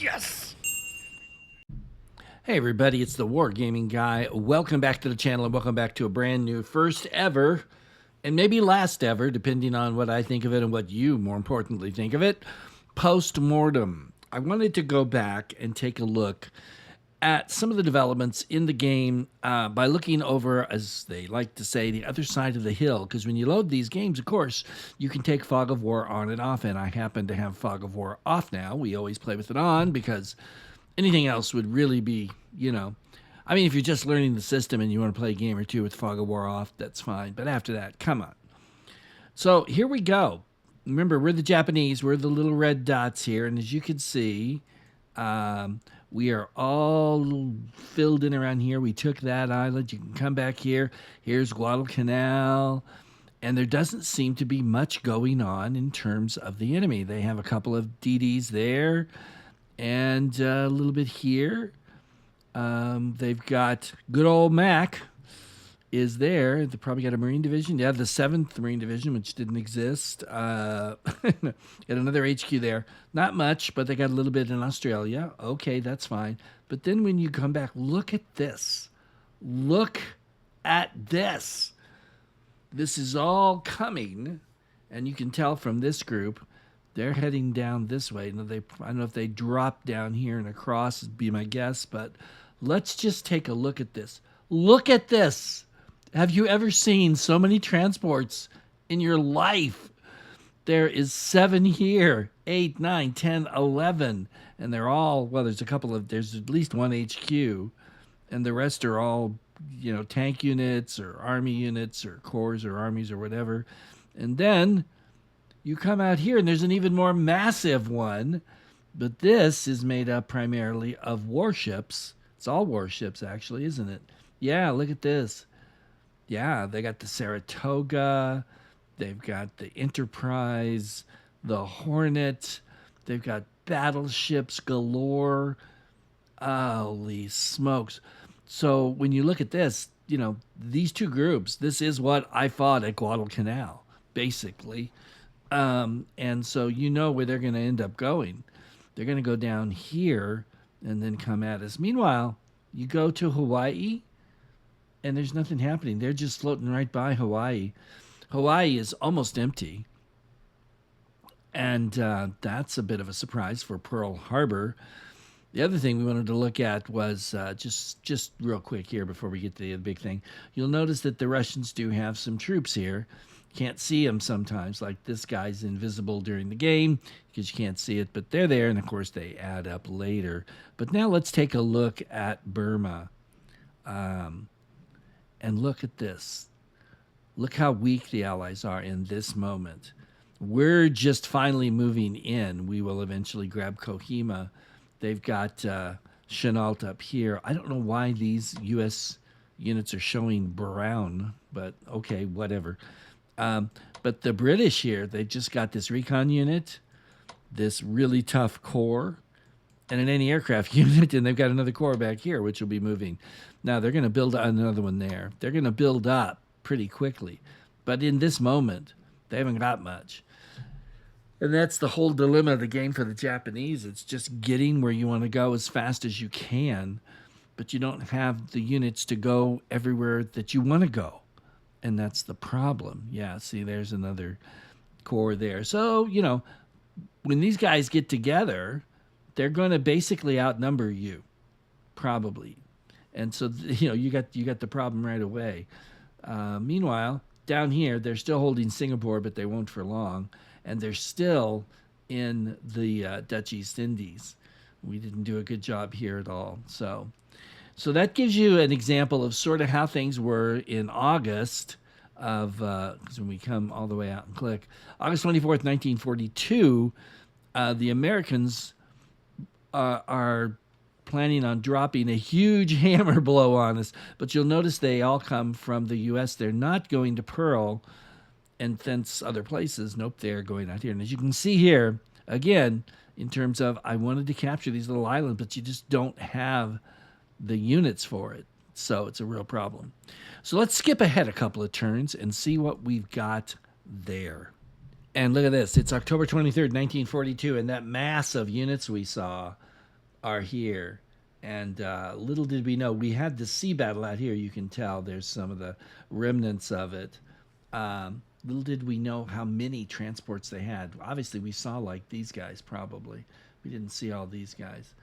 Yes! Hey everybody, it's the Wargaming Guy. Welcome back to the channel and welcome back to a brand new first ever, and maybe last ever, depending on what I think of it and what you, more importantly, think of it, Postmortem. I wanted to go back and take a look at some of the developments in the game by looking over, as they like to say, the other side of the hill. Because when you load these games, of course, you can take Fog of War on and off, and I happen to have Fog of War off now. We always play with it on because anything else would really be, I mean, if you're just learning the system and you want to play a game or two with Fog of War off, that's fine. But after that, come on. So here we go. Remember, we're the Japanese. We're the little red dots here. And as you can see, we are all filled in around here. We took that island. You can come back here. Here's Guadalcanal. And there doesn't seem to be much going on in terms of the enemy. They have a couple of DDs there and a little bit here. They've got good old Mac is there. They probably got a Marine Division. Yeah, the 7th Marine Division, which didn't exist. Got another HQ there. Not much, but they got a little bit in Australia. Okay, that's fine. But then when you come back, look at this. Look at this. This is all coming, and you can tell from this group, they're heading down this way. Now I don't know if they drop down here and across, would be my guess, but let's just take a look at this. Look at this. Have you ever seen so many transports in your life? There is 7 here, 8, 9, 10, 11, and they're all, well, there's at least one HQ, and the rest are all, tank units or army units or corps or armies or whatever. And then you come out here and there's an even more massive one, but this is made up primarily of warships. It's all warships, actually, isn't it? Yeah, look at this. Yeah, they got the Saratoga, they've got the Enterprise, the Hornet, they've got battleships galore. Holy smokes. So when you look at this, these two groups, this is what I fought at Guadalcanal, basically. And so where they're going to end up going. They're going to go down here and then come at us. Meanwhile, you go to Hawaii, and there's nothing happening. They're just floating right by Hawaii. Hawaii is almost empty. And that's a bit of a surprise for Pearl Harbor. The other thing we wanted to look at was just real quick here before we get to the big thing. You'll notice that the Russians do have some troops here. Can't see them sometimes, like this guy's invisible during the game because you can't see it, but they're there, and of course they add up later. But now let's take a look at Burma. And look at this. Look how weak the Allies are in this moment. We're just finally moving in. We will eventually grab Kohima. They've got Chenalt up here. I don't know why these U.S. units are showing brown, but okay, whatever. But the British here, they've just got this recon unit, this really tough corps, and an anti-aircraft unit, and they've got another corps back here, which will be moving. Now, they're going to build another one there. They're going to build up pretty quickly. But in this moment, they haven't got much. And that's the whole dilemma of the game for the Japanese. It's just getting where you want to go as fast as you can, but you don't have the units to go everywhere that you want to go. And that's the problem. Yeah, see, there's another corps there. So, when these guys get together, they're going to basically outnumber you, probably. And so, you got the problem right away. Meanwhile, down here, they're still holding Singapore, but they won't for long. And they're still in the Dutch East Indies. We didn't do a good job here at all. So that gives you an example of sort of how things were in August of, because when we come all the way out and click, August 24th, 1942, the Americans are planning on dropping a huge hammer blow on us. But you'll notice they all come from the U.S. They're not going to Pearl and thence other places. Nope, they're going out here. And as you can see here, again, in terms of I wanted to capture these little islands, but you just don't have the units for it. So it's a real problem. So let's skip ahead a couple of turns and see what we've got there. And look at this. It's October 23rd, 1942, and that mass of units we saw are here. And little did we know, we had the sea battle out here. You can tell there's some of the remnants of it. Little did we know how many transports they had. Obviously, we saw like these guys probably. We didn't see all these guys.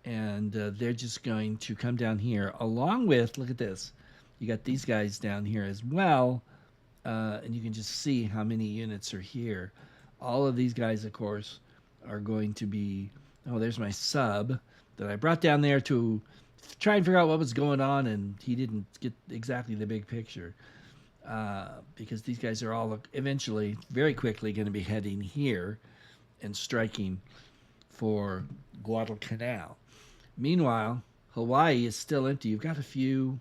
And they're just going to come down here along with, look at this, you got these guys down here as well. And you can just see how many units are here. All of these guys, of course, are going to be, oh, there's my sub that I brought down there to try and figure out what was going on, and he didn't get exactly the big picture. Because these guys are all eventually, very quickly, going to be heading here and striking for Guadalcanal. Meanwhile, Hawaii is still empty. You've got a few.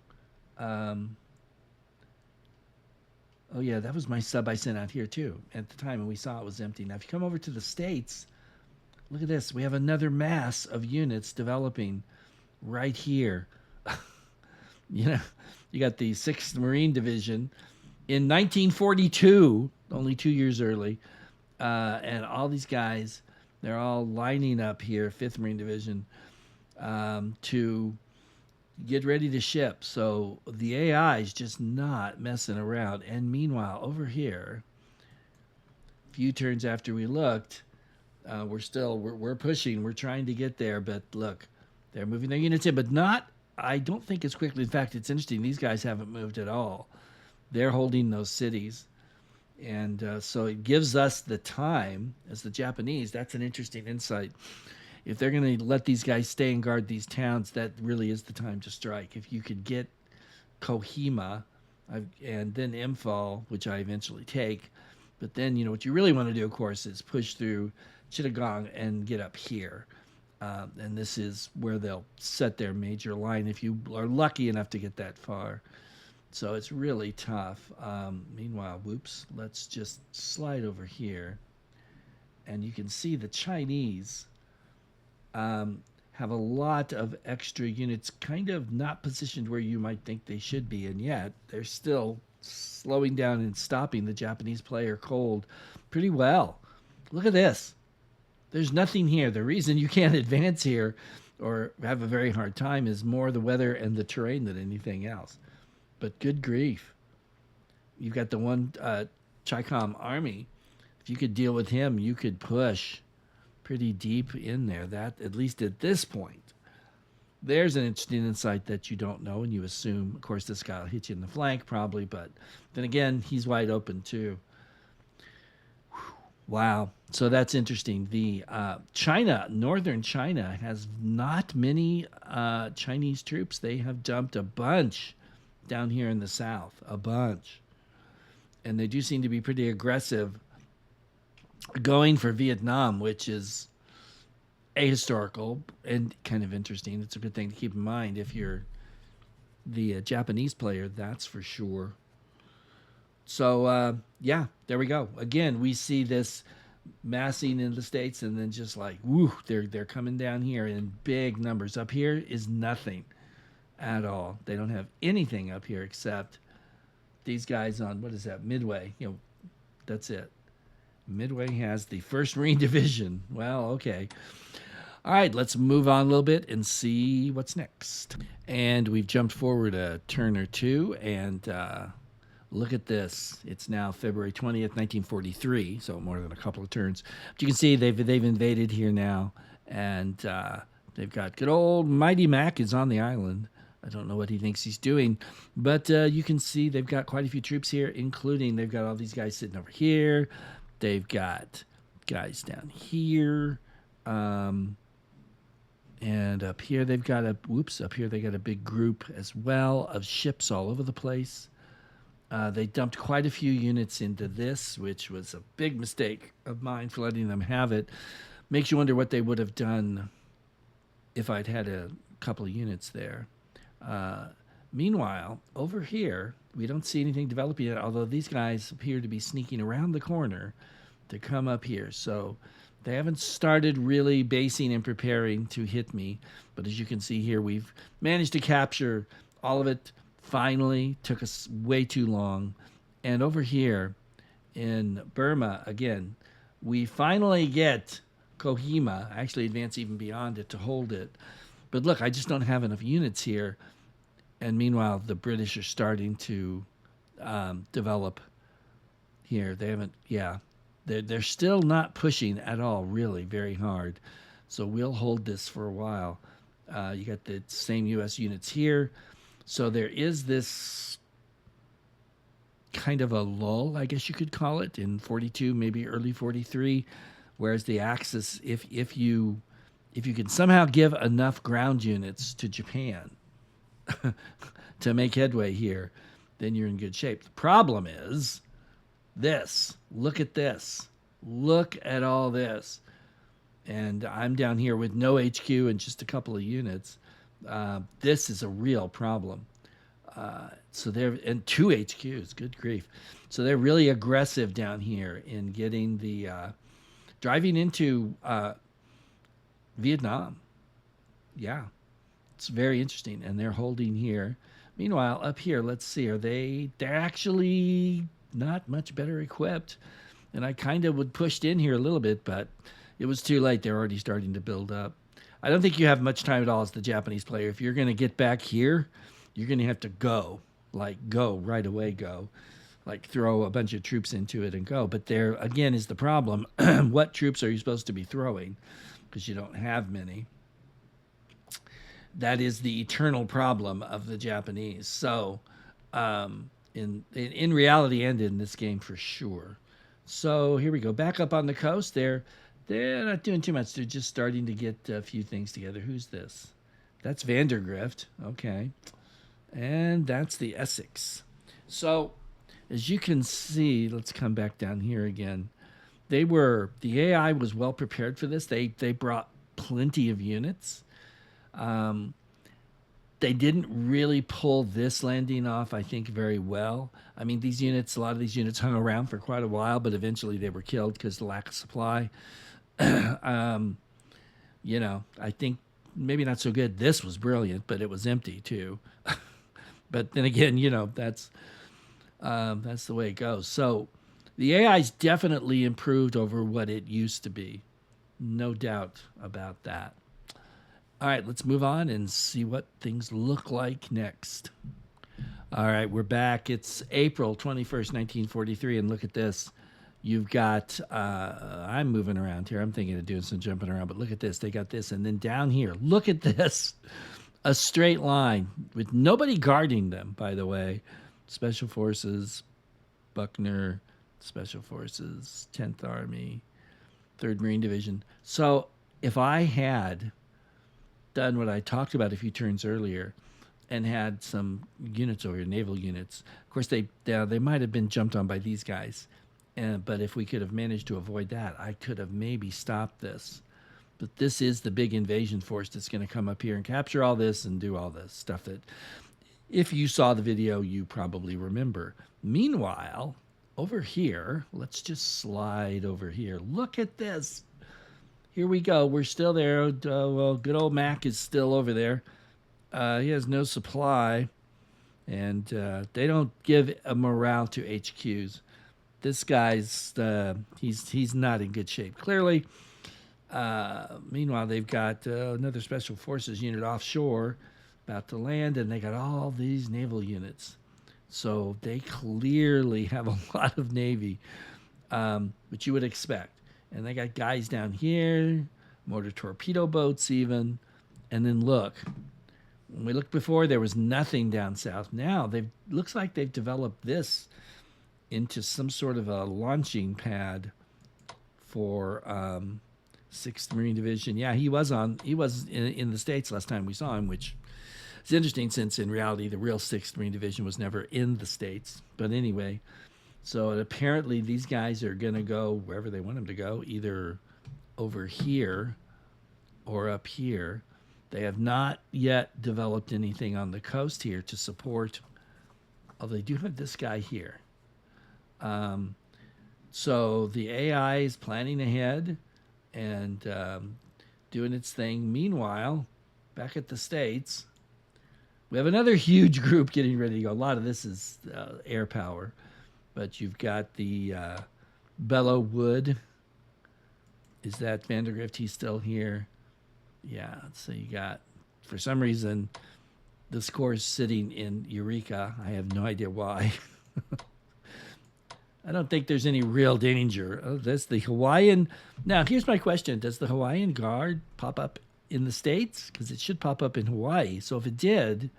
Oh yeah, that was my sub I sent out here too at the time, and we saw it was empty. Now, if you come over to the States, look at this. We have another mass of units developing right here. You know, you got the 6th Marine Division in 1942, only 2 years early, and all these guys, they're all lining up here, 5th Marine Division, to get ready to ship. So the AI is just not messing around. And meanwhile, over here, a few turns after we looked, we're pushing. We're trying to get there. But look, they're moving their units in, but not. I don't think as quickly. In fact, it's interesting. These guys haven't moved at all. They're holding those cities. And so it gives us the time as the Japanese. That's an interesting insight. If they're going to let these guys stay and guard these towns, that really is the time to strike. If you could get Kohima and then Imphal, which I eventually take, but then, you know, what you really want to do, of course, is push through Chittagong and get up here. And this is where they'll set their major line if you are lucky enough to get that far. So it's really tough. Meanwhile, whoops, let's just slide over here. And you can see the Chinese have a lot of extra units kind of not positioned where you might think they should be, and yet they're still slowing down and stopping the Japanese player cold pretty well. Look at this. There's nothing here. The reason you can't advance here or have a very hard time is more the weather and the terrain than anything else. But good grief. You've got the one Chicom army. If you could deal with him, you could push pretty deep in there. That, at least at this point, there's an interesting insight that you don't know, and you assume, of course, this guy will hit you in the flank probably, but then again, he's wide open too. Wow. So that's interesting. The northern China has not many Chinese troops. They have dumped a bunch down here in the south, a bunch. And they do seem to be pretty aggressive going for Vietnam, which is ahistorical and kind of interesting. It's a good thing to keep in mind if you're the Japanese player, that's for sure. So, yeah, there we go. Again, we see this massing in the States, and then just like, woo, they're coming down here in big numbers. Up here is nothing at all. They don't have anything up here except these guys on, what is that, Midway. You know, that's it. Midway has the 1st Marine Division. Well, okay. All right, let's move on a little bit and see what's next. And we've jumped forward a turn or two, and look at this. It's now February 20th, 1943, so more than a couple of turns. But you can see they've invaded here now, and they've got good old Mighty Mac is on the island. I don't know what he thinks he's doing, but you can see they've got quite a few troops here, including they've got all these guys sitting over here. They've got guys down here. And up here they've got up here they got a big group as well of ships all over the place. They dumped quite a few units into this, which was a big mistake of mine for letting them have it. Makes you wonder what they would have done if I'd had a couple of units there. Meanwhile, over here, we don't see anything developing yet, although these guys appear to be sneaking around the corner to come up here. So they haven't started really basing and preparing to hit me. But as you can see here, we've managed to capture all of it. Finally, took us way too long. And over here in Burma, again, we finally get Kohima, actually advance even beyond it to hold it. But look, I just don't have enough units here. And meanwhile, the British are starting to develop here. They haven't, yeah. They're still not pushing at all, really, very hard. So we'll hold this for a while. You got the same U.S. units here. So there is this kind of a lull, I guess you could call it, in 42, maybe early 43, whereas the Axis, if you can somehow give enough ground units to Japan to make headway here, then you're in good shape. The problem is this. Look at this. Look at all this. And I'm down here with no HQ and just a couple of units. This is a real problem. So they're and 2 HQs. Good grief! So they're really aggressive down here in getting the driving into Vietnam. Yeah, it's very interesting, and they're holding here. Meanwhile, up here, let's see. They're actually not much better equipped, and I kind of would pushed in here a little bit, but it was too late. They're already starting to build up. I don't think you have much time at all as the Japanese player. If you're going to get back here, you're going to have to go right away, like throw a bunch of troops into it and go. But there, again, is the problem. What troops are you supposed to be throwing? Because you don't have many. That is the eternal problem of the Japanese. So in reality and in this game for sure. So here we go. Back up on the coast. They're not doing too much. They're just starting to get a few things together. Who's this? That's Vandergrift. Okay. And that's the Essex. So, as you can see, let's come back down here again. The AI was well prepared for this. They brought plenty of units. They didn't really pull this landing off, I think, very well. I mean, a lot of these units hung around for quite a while, but eventually they were killed because of the lack of supply. I think maybe not so good. This was brilliant, but it was empty too. But then again, that's the way it goes. So the AI's definitely improved over what it used to be. No doubt about that. All right, let's move on and see what things look like next. All right, we're back. It's April 21st, 1943, and look at this. You've got, I'm moving around here. I'm thinking of doing some jumping around, but look at this. They got this, and then down here, look at this. A straight line with nobody guarding them, by the way. Special Forces, Buckner, Special Forces, 10th Army, 3rd Marine Division. So if I had done what I talked about a few turns earlier and had some units over here, naval units, of course, they might have been jumped on by these guys. But if we could have managed to avoid that, I could have maybe stopped this. But this is the big invasion force that's going to come up here and capture all this and do all this stuff that, if you saw the video, you probably remember. Meanwhile, over here, let's just slide over here. Look at this. Here we go. We're still there. Well, good old Mac is still over there. He has no supply, and they don't give a morale to HQs. This guy's he's not in good shape, clearly. Meanwhile, they've got another Special Forces unit offshore about to land, and they got all these naval units. So they clearly have a lot of Navy, which you would expect. And they got guys down here, mortar torpedo boats even. And then look, when we looked before, there was nothing down south. Now, looks like they've developed this into some sort of a launching pad for 6th Marine Division. Yeah, he was in the States last time we saw him, which is interesting since in reality the real 6th Marine Division was never in the States. But anyway, so apparently these guys are going to go wherever they want them to go, either over here or up here. They have not yet developed anything on the coast here to support, although they do have this guy here. So the AI is planning ahead and doing its thing. Meanwhile, back at the States, we have another huge group getting ready to go. A lot of this is air power, but you've got the Belleau Wood Is that Vandergrift? He's still here. Yeah. So you got, for some reason, the score is sitting in Eureka. I have no idea why. I don't think there's any real danger. Oh, that's the Hawaiian. Now, here's my question: does the Hawaiian Guard pop up in the States? Because it should pop up in Hawaii. So if it did,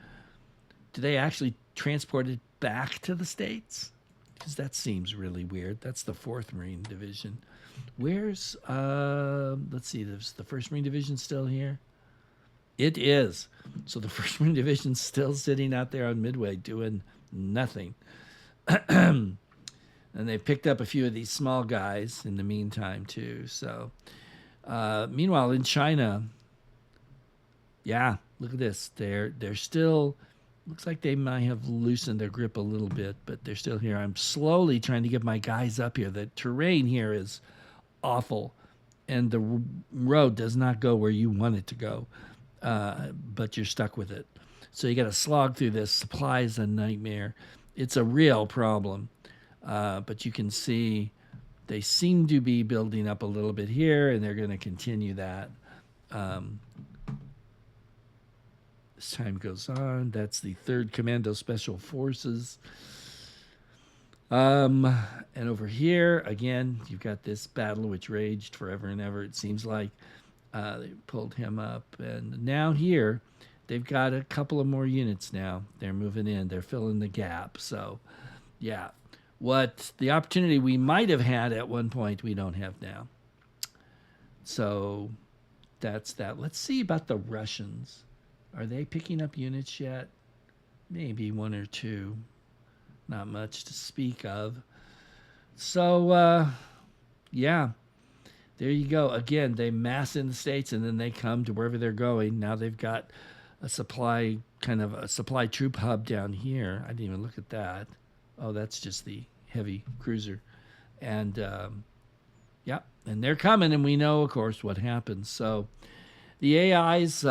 do they actually transport it back to the States? Because that seems really weird. That's the 4th Marine Division. Where's, let's see, there's the 1st Marine Division still here? It is. So the 1st Marine Division's still sitting out there on Midway doing nothing. And they've picked up a few of these small guys in the meantime, too. So, meanwhile, in China, yeah, look at this. They're still, looks like they might have loosened their grip a little bit, but they're still here. I'm slowly trying to get my guys up here. The terrain here is awful, and the road does not go where you want it to go, but you're stuck with it. So you got to slog through this. Supply is a nightmare. It's a real problem. But you can see they seem to be building up a little bit here, and they're going to continue that. As time goes on, that's the 3rd Commando Special Forces. And over here, again, you've got this battle which raged forever and ever, it seems like. They pulled him up. And now here, they've got a couple of more units now. They're moving in. They're filling the gap. So, yeah. What the opportunity we might have had at one point, we don't have now. So that's that. Let's see about the Russians. Are they picking up units yet? Maybe 1 or 2. Not much to speak of. So, yeah. There you go. Again, they mass in the States and then they come to wherever they're going. Now they've got a supply, kind of a supply troop hub down here. I didn't even look at that. Oh, that's just the heavy cruiser. And, yeah, and they're coming, and we know, of course, what happens. So the AIs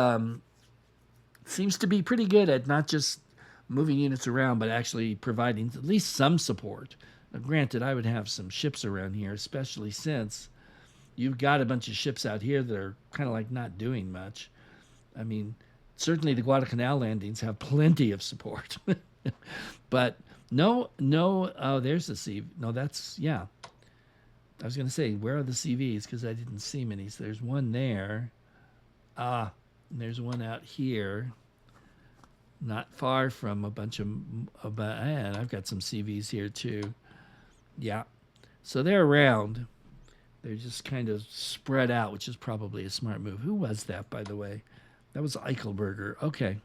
seems to be pretty good at not just moving units around, but actually providing at least some support. Now, granted, I would have some ships around here, especially since you've got a bunch of ships out here that are kind of like not doing much. I mean, certainly the Guadalcanal landings have plenty of support. But no, oh, there's the CV. No, that's, yeah. I was going to say, where are the CVs? Because I didn't see many. So there's one there. And there's one out here. Not far from a bunch of, and I've got some CVs here too. Yeah. So they're around. They're just kind of spread out, which is probably a smart move. Who was that, by the way? That was Eichelberger. Okay.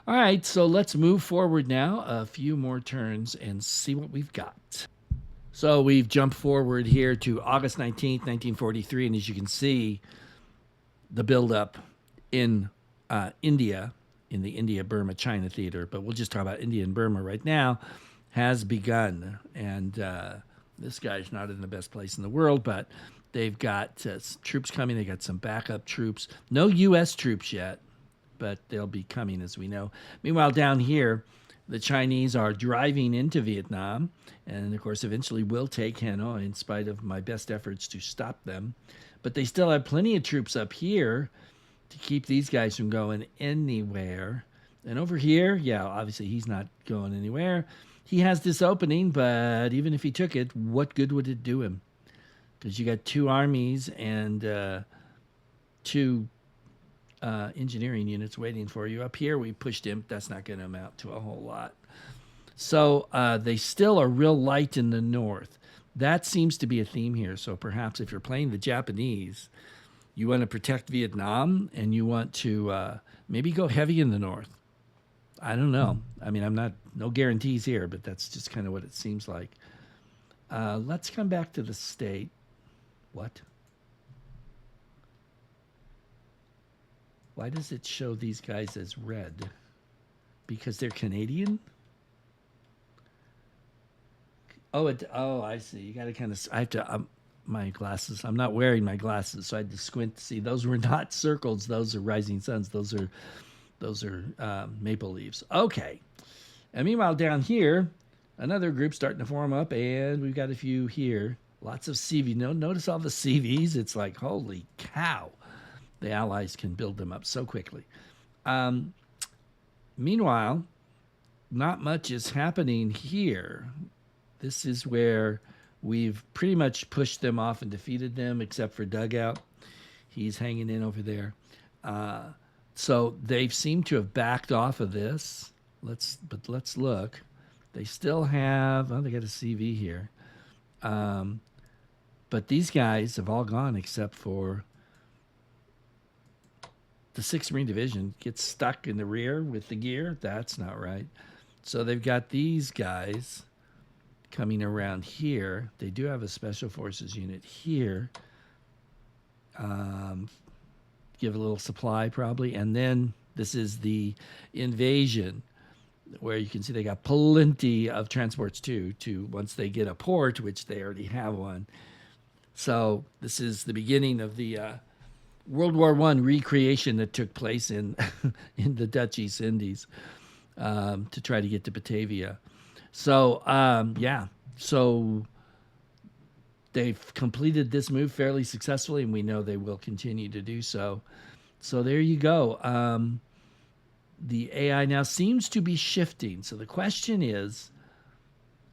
All right, so let's move forward now a few more turns and see what we've got. So we've jumped forward here to August 19th, 1943, and as you can see, the buildup in India, in the India-Burma-China theater, but we'll just talk about India and Burma right now, has begun. And this guy's not in the best place in the world, but they've got troops coming. They got some backup troops. No U.S. troops yet, but they'll be coming, as we know. Meanwhile, down here, the Chinese are driving into Vietnam, and of course, eventually will take Hanoi in spite of my best efforts to stop them. But they still have plenty of troops up here to keep these guys from going anywhere. And over here, yeah, obviously he's not going anywhere. He has this opening, but even if he took it, what good would it do him? Because you got 2 armies and 2 engineering units waiting for you. Up here, we pushed him. That's not going to amount to a whole lot. So they still are real light in the north. That seems to be a theme here. So perhaps if you're playing the Japanese, you want to protect Vietnam and you want to maybe go heavy in the north. I don't know. I mean, no guarantees here, but that's just kind of what it seems like. Let's come back to the state. What? Why does it show these guys as red? Because they're Canadian? Oh, I see. You got to kind of, I have to, my glasses, I'm not wearing my glasses, so I had to squint to see. Those were not circles. Those are rising suns. Those are maple leaves. Okay. And meanwhile, down here, another group starting to form up, and we've got a few here. Lots of CV. No, notice all the CVs. It's like, holy cow. The Allies can build them up so quickly. Um, Meanwhile, not much is happening here. This is where we've pretty much pushed them off and defeated them, except for Dugout. He's hanging in over there. Uh, so they've seemed to have backed off of this. Let's look. They still have. Oh, they got a CV here. Um, but these guys have all gone except for the 6th Marine Division. Gets stuck in the rear with the gear. That's not right. So they've got these guys coming around here. They do have a Special Forces unit here. Give a little supply probably. And then this is the invasion, where you can see they got plenty of transports too, to once they get a port, which they already have one. So this is the beginning of the World War I recreation that took place in in the Dutch East Indies, to try to get to Batavia. So yeah, so they've completed this move fairly successfully, and we know they will continue to do so. So there you go. The AI now seems to be shifting. So the question is,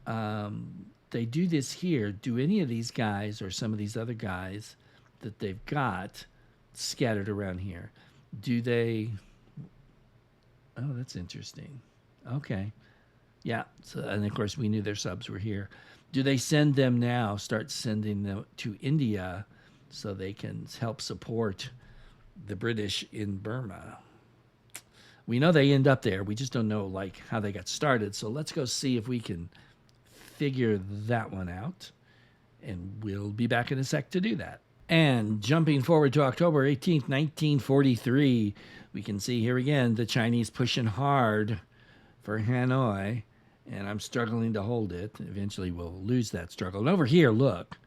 they do this here. Do any of these guys or some of these other guys that they've got scattered around here, do they? Oh, that's interesting. Okay. Yeah. So, and of course, we knew their subs were here. Do they send them now, start sending them to India so they can help support the British in Burma? We know they end up there. We just don't know like how they got started. So let's go see if we can figure that one out. And we'll be back in a sec to do that. And jumping forward to October 18th, 1943, we can see here again the Chinese pushing hard for Hanoi. And I'm struggling to hold it. Eventually we'll lose that struggle. And over here, look,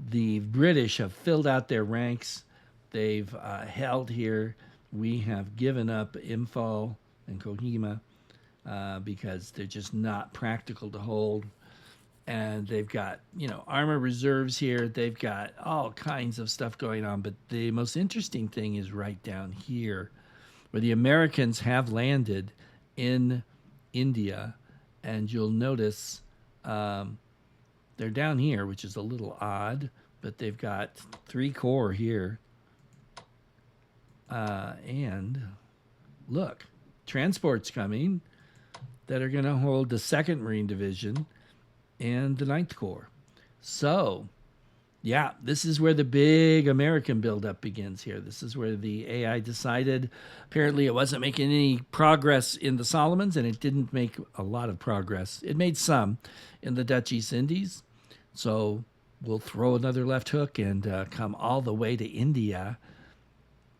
the British have filled out their ranks. They've held here. We have given up Imphal and Kohima because they're just not practical to hold. And they've got, armor reserves here. They've got all kinds of stuff going on. But the most interesting thing is right down here, where the Americans have landed in India. And you'll notice they're down here, which is a little odd. But they've got 3 corps here. And look, transports coming that are going to hold the 2nd Marine Division and the 9th Corps. So, yeah, this is where the big American buildup begins here. This is where the AI decided apparently it wasn't making any progress in the Solomons, and it didn't make a lot of progress. It made some in the Dutch East Indies. So we'll throw another left hook and come all the way to India.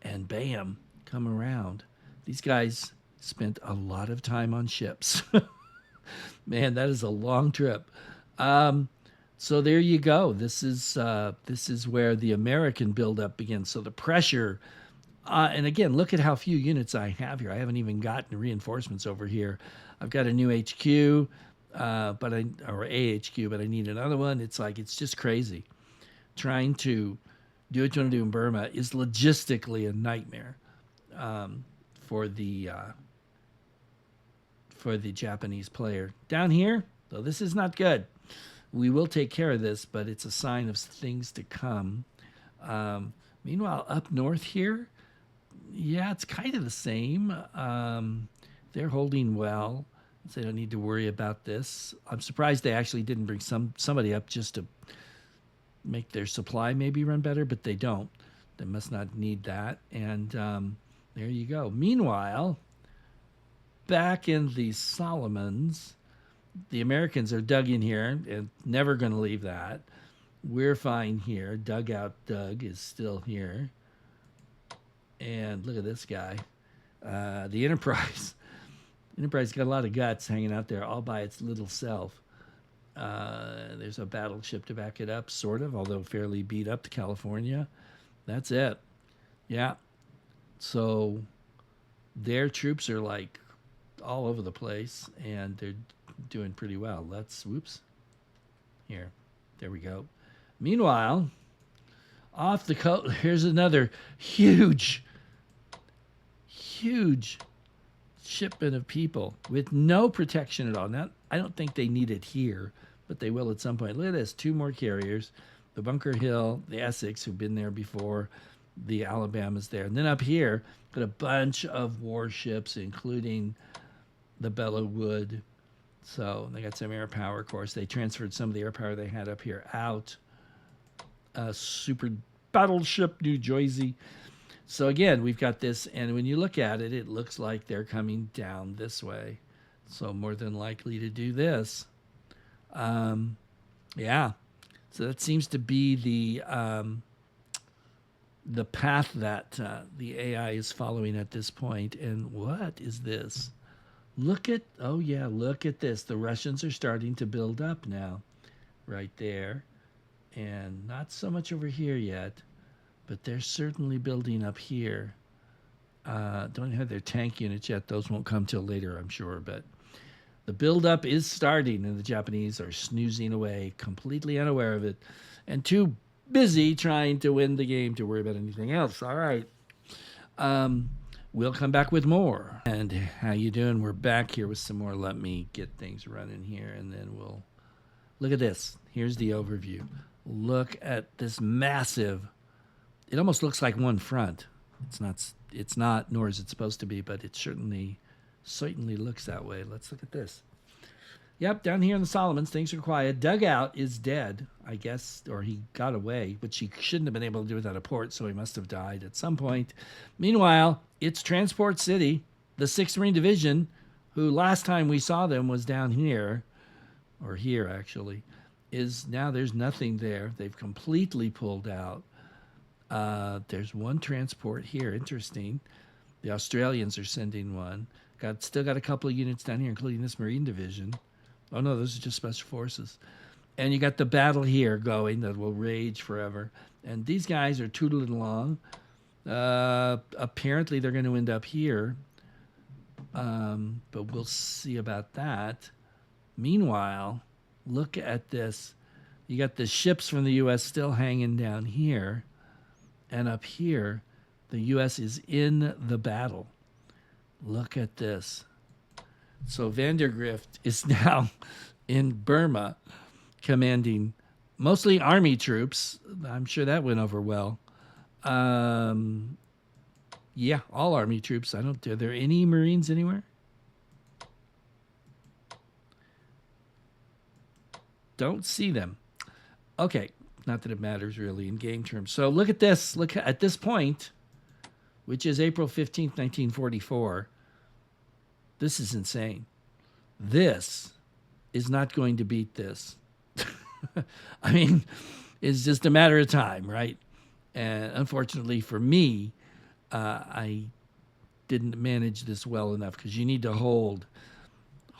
And bam, come around. These guys spent a lot of time on ships. Man, that is a long trip. So there you go. This is where the American buildup begins. So the pressure, and again, look at how few units I have here. I haven't even gotten reinforcements over here. I've got a new HQ, or AHQ, but I need another one. It's like it's just crazy. Trying to do what you want to do in Burma is logistically a nightmare for the Japanese player. Down here, though, this is not good. We will take care of this, but it's a sign of things to come. Meanwhile, up north here, yeah, it's kind of the same. They're holding well, so they don't need to worry about this. I'm surprised they actually didn't bring somebody up just to make their supply maybe run better, but they don't. They must not need that. And there you go. Meanwhile, back in the Solomons, the Americans are dug in here and never going to leave that. We're fine here. Dugout Doug is still here. And look at this guy. The Enterprise. Enterprise got a lot of guts hanging out there all by its little self. There's a battleship to back it up, sort of, although fairly beat up to California. That's it. Yeah. So their troops are like all over the place, and they're doing pretty well. Whoops. Here. There we go. Meanwhile, off the coast, here's another huge, huge shipment of people with no protection at all. Now, I don't think they need it here, but they will at some point. Look at this, 2 more carriers. The Bunker Hill, the Essex, who've been there before, the Alabama's there. And then up here, got a bunch of warships, including the Bella Wood. So they got some air power, of course. They transferred some of the air power they had up here out. Super battleship New Jersey. So again, we've got this, and when you look at it, it looks like they're coming down this way. So more than likely to do this. Yeah. So that seems to be the path that the AI is following at this point. And what is this? Look at this. The Russians are starting to build up now, right there. And not so much over here yet, but they're certainly building up here. Don't have their tank units yet. Those won't come till later, I'm sure. But the buildup is starting, and the Japanese are snoozing away, completely unaware of it, and too busy trying to win the game to worry about anything else. All right. We'll come back with more. And how you doing? We're back here with some more. Let me get things running here, and then we'll look at this. Here's the overview. Look at this massive. It almost looks like one front. It's not, nor is it supposed to be, but it certainly looks that way. Let's look at this. Yep, down here in the Solomons, things are quiet. Dugout is dead, I guess, or he got away, which he shouldn't have been able to do without a port, so he must have died at some point. Meanwhile, it's Transport City, the 6th Marine Division, who last time we saw them was down here, or here actually, is now there's nothing there. They've completely pulled out. There's one transport here. Interesting. The Australians are sending one. Still got a couple of units down here, including this Marine Division. Oh, no, those are just Special Forces. And you got the battle here going that will rage forever. And these guys are tootling along. Apparently, they're going to end up here. But we'll see about that. Meanwhile, look at this. You got the ships from the U.S. still hanging down here. And up here, the U.S. is in the battle. Look at this. So Vandergrift is now in Burma, commanding mostly Army troops. I'm sure that went over well. Yeah, all Army troops. Are there any Marines anywhere? Don't see them. Okay. Not that it matters really in game terms. So look at this. Look at this point, which is April 15th, 1944. This is insane. This is not going to beat this. I mean, it's just a matter of time, right? And unfortunately for me, I didn't manage this well enough because you need to hold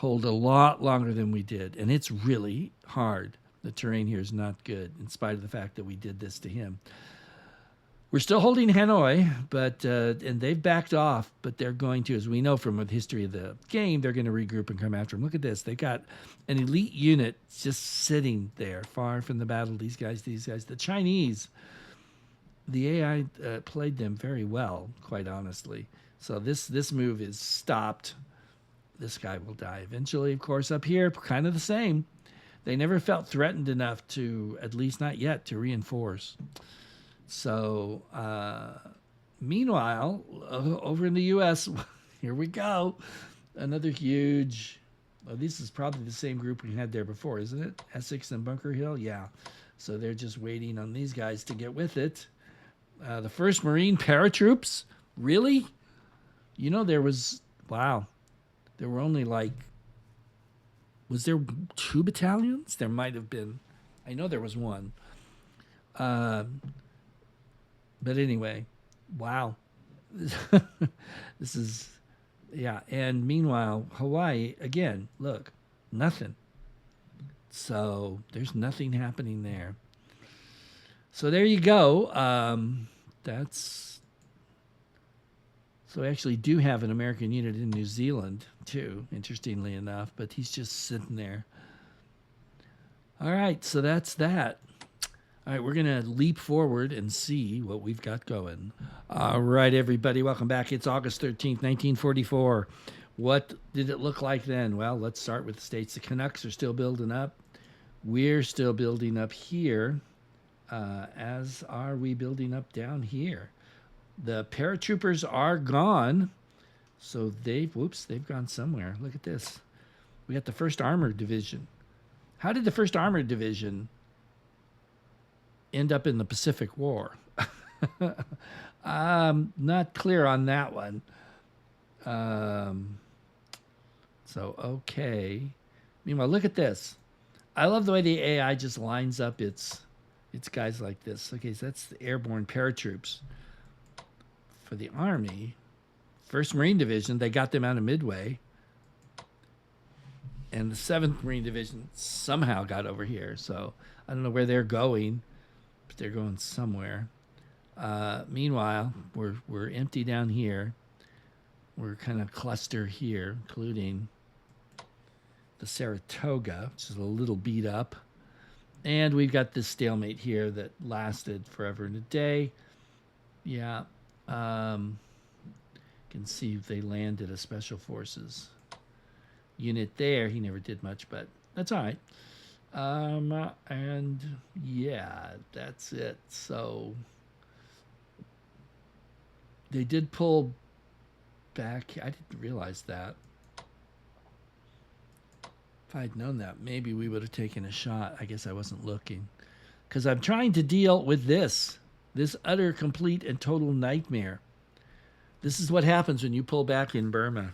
a lot longer than we did. And it's really hard. The terrain here is not good, in spite of the fact that we did this to him. We're still holding Hanoi, but and they've backed off, but they're going to, as we know from the history of the game, they're going to regroup and come after him. Look at this. They got an elite unit just sitting there, far from the battle. These guys. The Chinese, the AI played them very well, quite honestly. So this move is stopped. This guy will die eventually, of course. Up here, kind of the same. They never felt threatened enough to, at least not yet, to reinforce. So, meanwhile, over in the U.S., here we go. Another huge, this is probably the same group we had there before, isn't it? Essex and Bunker Hill? Yeah. So they're just waiting on these guys to get with it. The 1st Marine paratroops? Really? You know, there were only was there 2 battalions? There might have been. I know there was one. But anyway, wow. This is, yeah. And meanwhile, Hawaii, again, look, nothing. So there's nothing happening there. So there you go. So we actually do have an American unit in New Zealand, too, interestingly enough, but he's just sitting there. All right, so that's that. All right, we're going to leap forward and see what we've got going. All right, everybody, welcome back. It's August 13th, 1944. What did it look like then? Well, let's start with the States. The Canucks are still building up. We're still building up here, as are we building up down here. The paratroopers are gone, so they've gone somewhere. Look at this. We got the 1st Armored Division. How did the 1st Armored Division end up in the Pacific War? Not clear on that one. So, okay. Meanwhile, look at this. I love the way the AI just lines up its guys like this. Okay, so that's the airborne paratroops. For the Army, 1st Marine Division, they got them out of Midway. And the 7th Marine Division somehow got over here. So I don't know where they're going, but they're going somewhere. Meanwhile, we're empty down here. We're kind of cluster here, including the Saratoga, which is a little beat up. And we've got this stalemate here that lasted forever and a day. Yeah. Can see if they landed a Special Forces unit there. He never did much, but that's all right. And yeah, that's it. So they did pull back. I didn't realize that. If I'd known that, maybe we would have taken a shot. I guess I wasn't looking. Because I'm trying to deal with this utter, complete, and total nightmare. This is what happens when you pull back in Burma.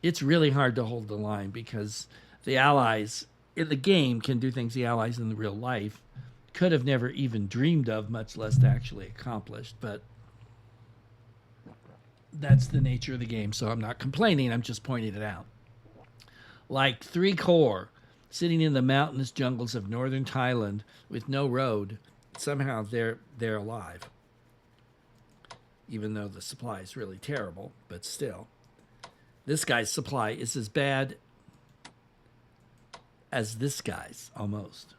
It's really hard to hold the line because the Allies in the game can do things the Allies in the real life could have never even dreamed of, much less actually accomplished. But that's the nature of the game, so I'm not complaining. I'm just pointing it out. Like 3 Corps sitting in the mountainous jungles of northern Thailand with no road, somehow they're alive. Even though the supply is really terrible, but still. This guy's supply is as bad as this guy's, almost.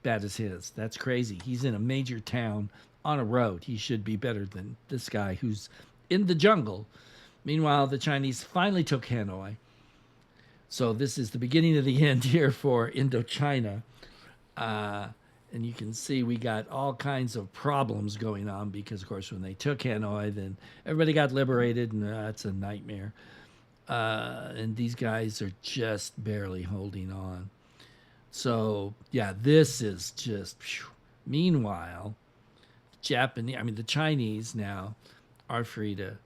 Bad as his. That's crazy. He's in a major town on a road. He should be better than this guy who's in the jungle. Meanwhile, the Chinese finally took Hanoi. So this is the beginning of the end here for Indochina. And you can see we got all kinds of problems going on because, of course, when they took Hanoi, then everybody got liberated, and that's a nightmare. And these guys are just barely holding on. So, yeah, this is just... Phew. Meanwhile, the Chinese now are free to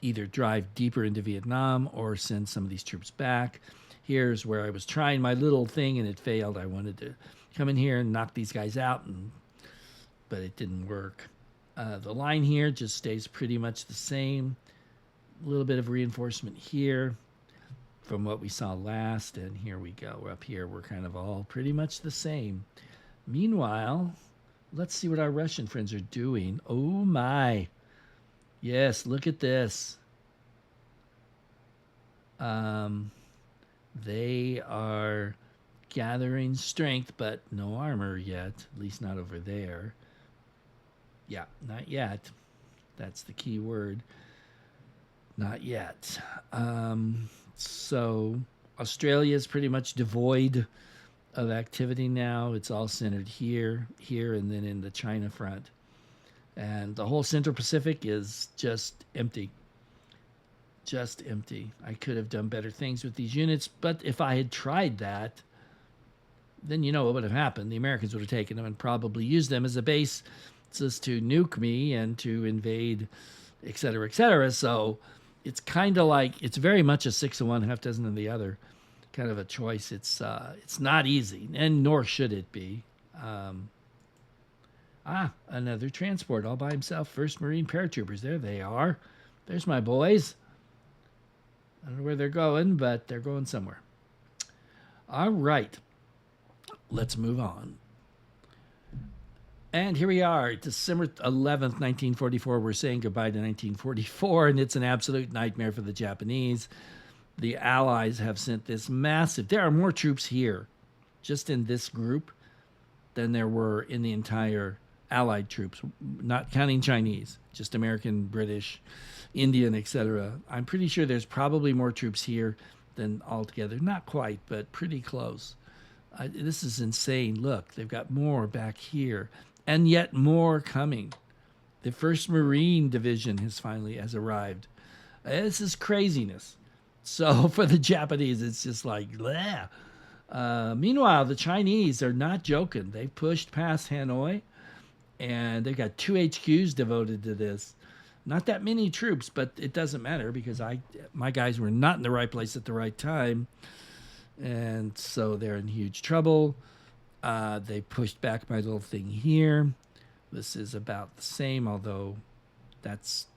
either drive deeper into Vietnam or send some of these troops back. Here's where I was trying my little thing and it failed. I wanted to come in here and knock these guys out, but it didn't work. The line here just stays pretty much the same. A little bit of reinforcement here from what we saw last, and here we go. We're up here. We're kind of all pretty much the same. Meanwhile, let's see what our Russian friends are doing. Oh, my. Yes, look at this. They are gathering strength, but no armor yet, at least not over there. Yeah, not yet. That's the key word. Not yet. So Australia is pretty much devoid of activity now. It's all centered here, and then in the China front. And the whole Central Pacific is just empty. Just empty. I could have done better things with these units, but if I had tried that, then you know what would have happened. The Americans would have taken them and probably used them as a base just to nuke me and to invade, et cetera, et cetera. So it's kind of like, it's very much a 6 of one, half dozen of the other kind of a choice. It's not easy, and nor should it be. Another transport all by himself. 1st Marine Paratroopers. There they are. There's my boys. I don't know where they're going, but they're going somewhere. All right. Let's move on. And here we are, December 11th, 1944. We're saying goodbye to 1944, and it's an absolute nightmare for the Japanese. the Allies have sent this massive. There are more troops here, just in this group, than there were in the entire Allied troops, not counting Chinese, just American, British, Indian, etc. I'm pretty sure there's probably more troops here than altogether. Not quite, but pretty close. This is insane. Look, they've got more back here, and yet more coming. The 1st Marine Division has arrived. This is craziness. So for the Japanese, it's just like, bleh. Meanwhile, the Chinese are not joking. They pushed past Hanoi, and they've got 2 HQs devoted to this. Not that many troops, but it doesn't matter because my guys were not in the right place at the right time, and so they're in huge trouble. They pushed back my little thing here. This is about the same, although that's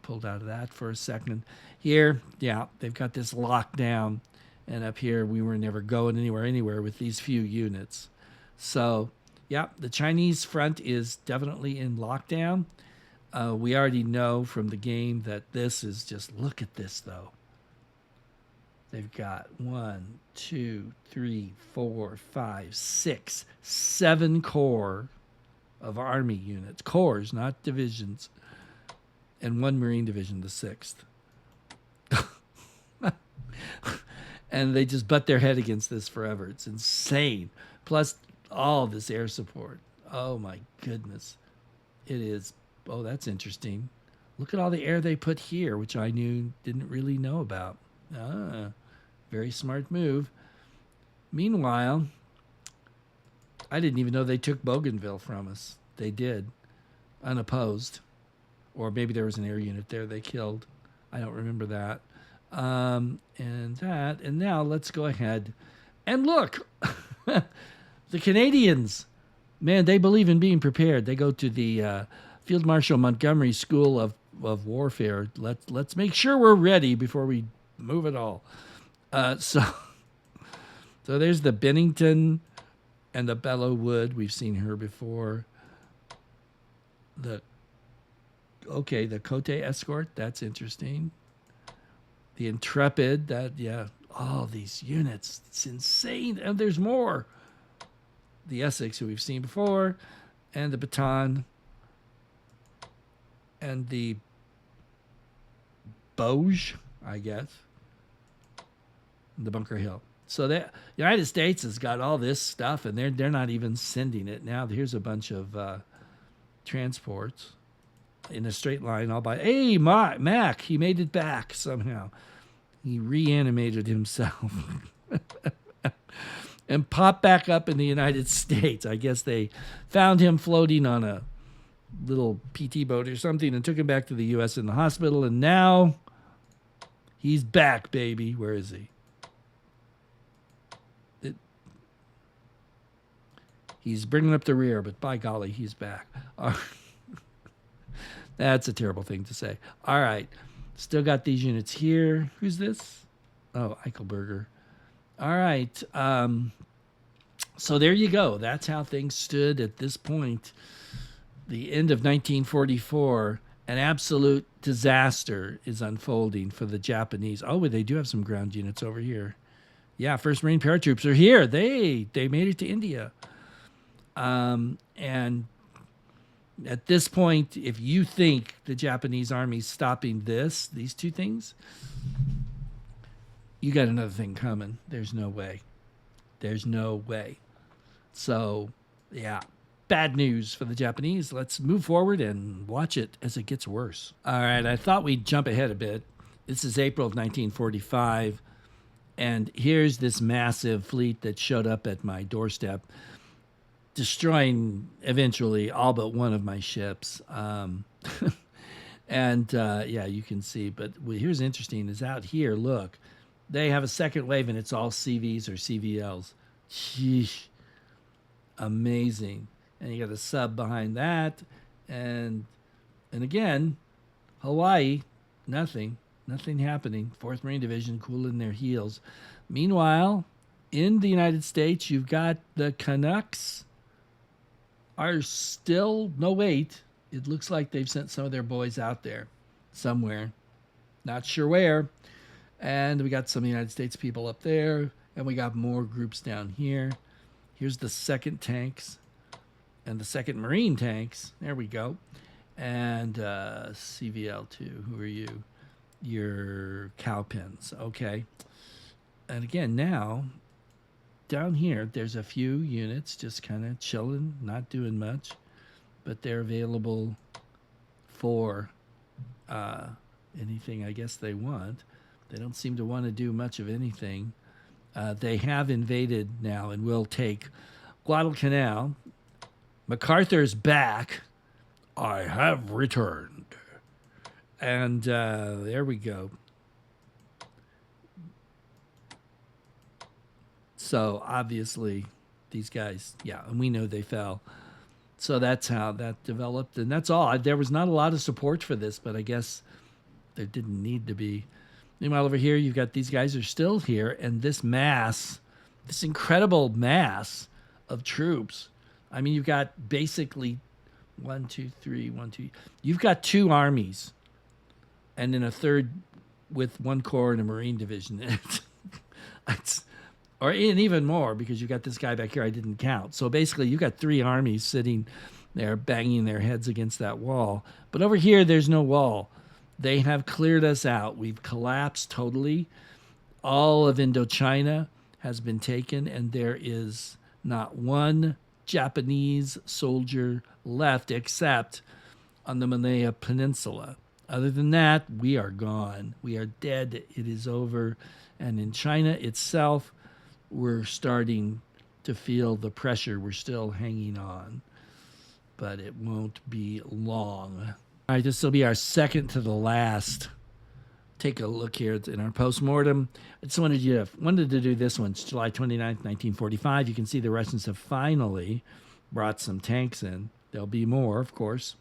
pulled out of that for a second. Here, yeah, they've got this lockdown, and up here we were never going anywhere with these few units. So, yeah, the Chinese front is definitely in lockdown. We already know from the game that this is just, look at this though. They've got 1, 2, 3, 4, 5, 6, 7 corps of army units. Corps, not divisions. And 1 Marine division, the 6th. And they just butt their head against this forever. It's insane. Plus all this air support. Oh my goodness. It is. Oh, that's interesting. Look at all the air they put here, which I didn't really know about. Very smart move. Meanwhile, I didn't even know they took Bougainville from us. They did, unopposed. Or maybe there was an air unit there they killed. I don't remember that. And now let's go ahead and look. The Canadians, man, they believe in being prepared. They go to the Field Marshal Montgomery School of Warfare. Let's make sure we're ready before we move at all. So there's the Bennington and the Belleau-Wood. We've seen her before. The Cote Escort. That's interesting. The Intrepid. All these units. It's insane. And there's more. The Essex, who we've seen before, and the Baton, and the Bauge, I guess, and the Bunker Hill. So the United States has got all this stuff, and they're not even sending it. Now here's a bunch of transports in a straight line all by. Hey, Mac, he made it back somehow. He reanimated himself. And popped back up in the United States. I guess they found him floating on a little PT boat or something and took him back to the U.S. in the hospital. And now he's back, baby. Where is he? He's bringing up the rear, but by golly, he's back. That's a terrible thing to say. All right. Still got these units here. Who's this? Oh, Eichelberger. All right. So there you go. That's how things stood at this point. The end of 1944. An absolute disaster is unfolding for the Japanese. Oh, they do have some ground units over here. Yeah, 1st Marine paratroops are here. They made it to India. And at this point, if you think the Japanese army's stopping these two things, you got another thing coming. There's no way. There's no way. So, yeah, bad news for the Japanese. Let's move forward and watch it as it gets worse. All right, I thought we'd jump ahead a bit. This is April of 1945, and here's this massive fleet that showed up at my doorstep, destroying eventually all but one of my ships. Yeah, you can see. But here's interesting is out here, look, they have a second wave, and it's all CVs or CVLs. Sheesh. Amazing. And you got a sub behind that. And again, Hawaii, nothing happening. 4th Marine Division cooling their heels. Meanwhile, in the United States, you've got the Canucks are still, no wait, it looks like they've sent some of their boys out there somewhere. Not sure where. And we got some United States people up there, and we got more groups down here. Here's the second tanks and the second Marine tanks. There we go. And CVL2, who are you? Your cowpens. Okay. And again, now, down here, there's a few units just kind of chilling, not doing much, but they're available for anything I guess they want. They don't seem to want to do much of anything. They have invaded now and will take Guadalcanal. MacArthur's back. I have returned. And there we go. So obviously these guys, yeah, and we know they fell. So that's how that developed. And that's all. There was not a lot of support for this, but I guess there didn't need to be. Meanwhile, over here, you've got these guys are still here, and this mass, this incredible mass of troops. I mean, you've got basically 1, 2, 3, 1, 2. You've got 2 armies, and then a third with 1 corps and a Marine division. It's, or even more because you've got this guy back here I didn't count. So basically, you've got 3 armies sitting there banging their heads against that wall. But over here, there's no wall. They have cleared us out. We've collapsed totally. All of Indochina has been taken, and there is not one Japanese soldier left except on the Malaya Peninsula. Other than that, we are gone. We are dead. It is over. And in China itself, we're starting to feel the pressure. We're still hanging on, but it won't be long. All right, this will be our second to the last. Take a look here in our postmortem. I just wanted to do this one. It's July 29th, 1945. You can see the Russians have finally brought some tanks in. There'll be more, of course.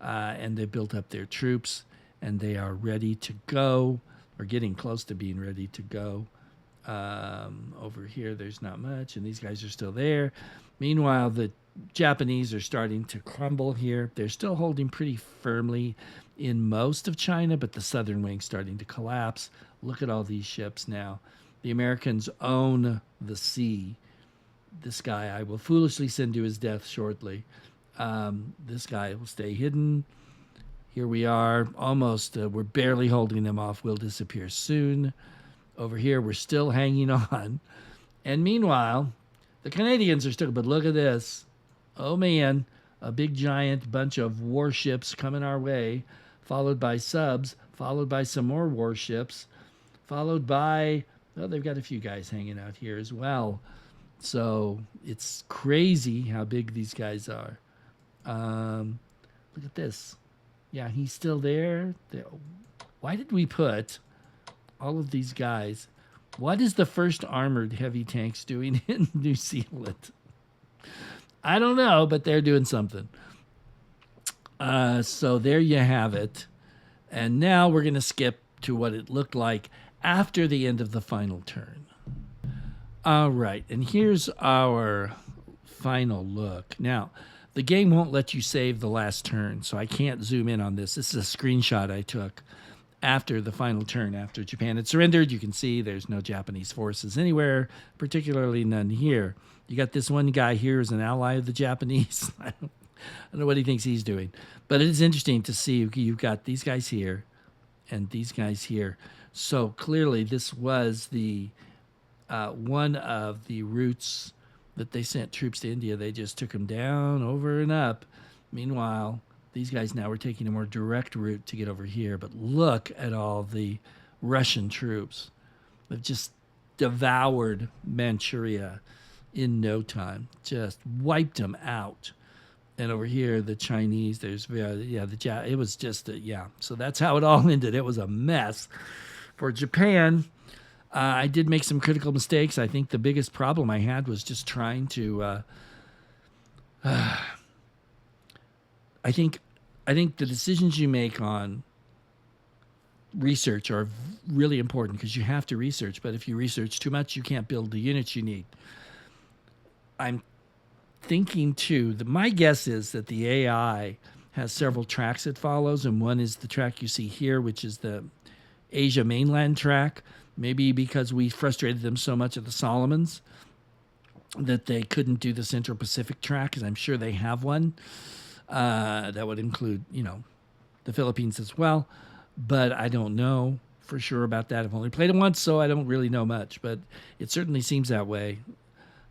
And they built up their troops, and they are ready to go, or getting close to being ready to go. Over here, there's not much, and these guys are still there. Meanwhile, the Japanese are starting to crumble here. They're still holding pretty firmly in most of China, but the southern wing's starting to collapse. Look at all these ships now. The Americans own the sea. This guy I will foolishly send to his death shortly. This guy will stay hidden. Here we are, almost. We're barely holding them off. We'll disappear soon. Over here, we're still hanging on. And meanwhile, the Canadians are still, but look at this. Oh, man, a big giant bunch of warships coming our way, followed by subs, followed by some more warships, followed by, well, they've got a few guys hanging out here as well. So it's crazy how big these guys are. Look at this. Yeah, he's still there. Why did we put all of these guys? What is the first armored heavy tanks doing in New Zealand? I don't know, but they're doing something. So there you have it. And now we're going to skip to what it looked like after the end of the final turn. All right, and here's our final look. Now, the game won't let you save the last turn, so I can't zoom in on this. This is a screenshot I took after the final turn, after Japan had surrendered. You can see there's no Japanese forces anywhere, particularly none here. You got this one guy here as an ally of the Japanese. I don't know what he thinks he's doing. But it is interesting to see you've got these guys here and these guys here. So clearly this was the one of the routes that they sent troops to India. They just took them down, over and up. Meanwhile, these guys now were taking a more direct route to get over here. But look at all the Russian troops. They've just devoured Manchuria in no time. Just wiped them out. And over here, the Chinese, it was just, So that's how it all ended. It was a mess. For Japan, I did make some critical mistakes. I think the biggest problem I had was just trying to, I think the decisions you make on research are really important because you have to research. But if you research too much, you can't build the units you need. I'm thinking too, my guess is that the AI has several tracks it follows, and one is the track you see here, which is the Asia mainland track, maybe because we frustrated them so much at the Solomons that they couldn't do the Central Pacific track, because I'm sure they have one. That would include, the Philippines as well. But I don't know for sure about that. I've only played it once, so I don't really know much. But it certainly seems that way.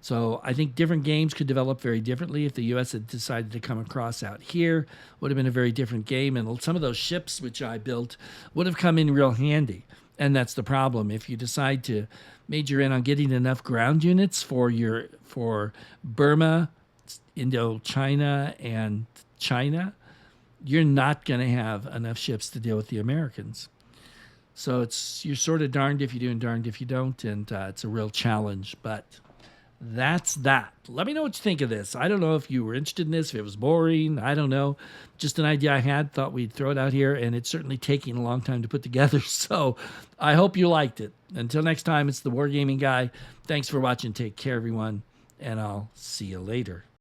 So I think different games could develop very differently. If the U.S. had decided to come across out here, would have been a very different game. And some of those ships which I built would have come in real handy. And that's the problem. If you decide to major in on getting enough ground units for Burma, Indochina, and China, you're not going to have enough ships to deal with the Americans. So you're sort of darned if you do and darned if you don't, and it's a real challenge. But that's that. Let me know what you think of this. I don't know if you were interested in this, if it was boring. I don't know. Just an idea I had. Thought we'd throw it out here, and it's certainly taking a long time to put together. So I hope you liked it. Until next time, it's the Wargaming Guy. Thanks for watching. Take care, everyone, and I'll see you later.